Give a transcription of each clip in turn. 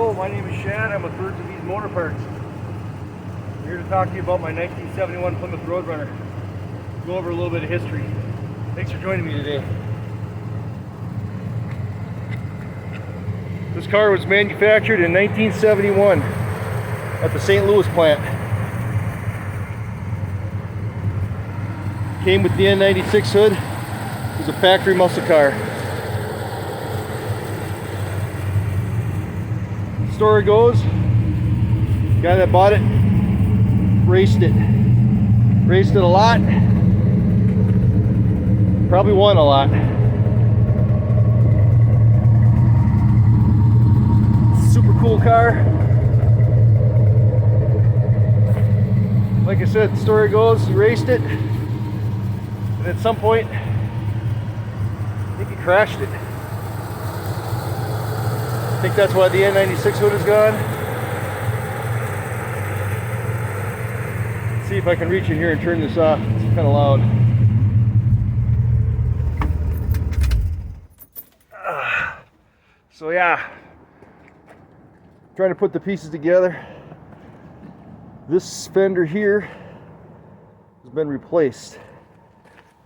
Hello, my name is Shad. I'm with Birds and Bees Motor Parts. I'm here to talk to you about my 1971 Plymouth Road Runner. Go over a little bit of history. Thanks for joining me today. This car was manufactured in 1971 at the St. Louis plant. Came with the N96 hood. It was a factory muscle car. Story goes, the guy that bought it raced it a lot, probably won a lot. Super cool car. Like I said, the story goes, he raced it, and at some point I think he crashed it. I think that's why the N96 hood is gone. Let's see if I can reach in here and turn this off. It's kind of loud. So yeah, trying to put the pieces together. This fender here has been replaced. You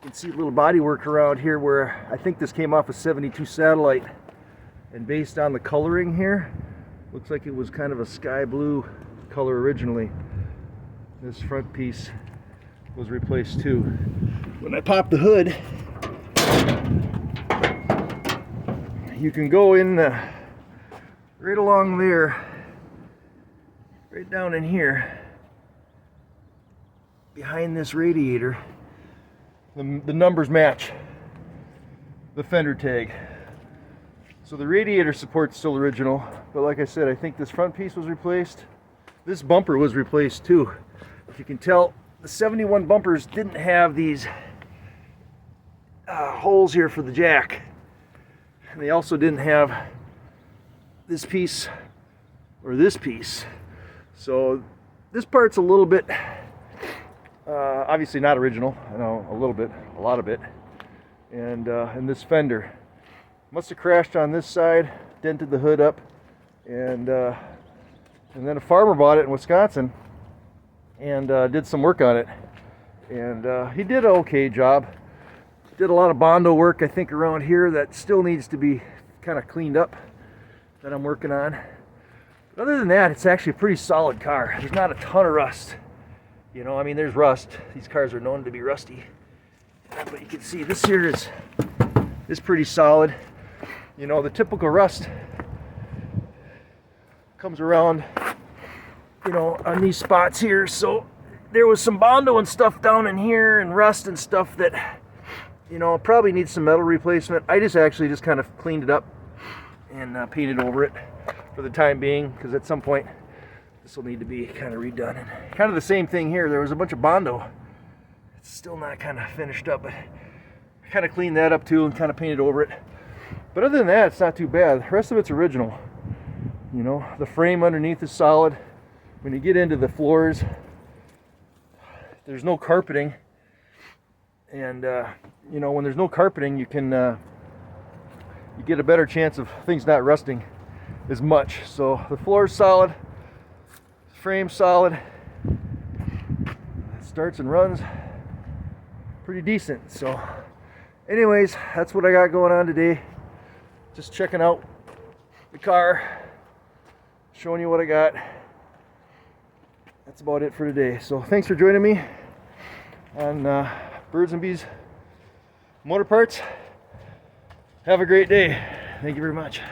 can see a little body work around here where I think this came off a 72 Satellite. And based on the coloring here, looks like it was kind of a sky blue color originally. This front piece was replaced too. When I pop the hood, you can go in right along there, right down in here, behind this radiator. The numbers match the fender tag. So the radiator support's still original, but like I said, I think this front piece was replaced. This bumper was replaced too. If you can tell, the 71 bumpers didn't have these holes here for the jack. And they also didn't have this piece or this piece. So this part's a little bit, obviously not original. I know, a little bit, a lot of it. And this fender must have crashed on this side, dented the hood up, and then a farmer bought it in Wisconsin and did some work on it, and he did an okay job. Did a lot of Bondo work, I think, around here that still needs to be kind of cleaned up, that I'm working on. But other than that, it's actually a pretty solid car. There's not a ton of rust. You know, I mean, there's rust. These cars are known to be rusty, but you can see this here is pretty solid. You know, the typical rust comes around, you know, on these spots here. So there was some Bondo and stuff down in here, and rust and stuff that, you know, probably needs some metal replacement. I just kind of cleaned it up and painted over it for the time being, because at some point this will need to be kind of redone. And kind of the same thing here. There was a bunch of Bondo. It's still not kind of finished up, but I kind of cleaned that up too and kind of painted over it. But other than that, it's not too bad. The rest of it's original. You know, the frame underneath is solid. When you get into the floors, there's no carpeting. And, you know, when there's no carpeting, you can, you get a better chance of things not rusting as much. So the floor's solid, the frame's solid. It starts and runs pretty decent. So anyways, that's what I got going on today. Just checking out the car, showing you what I got. That's about it for today. So thanks for joining me on Birds and Bees Motor Parts. Have a great day. Thank you very much.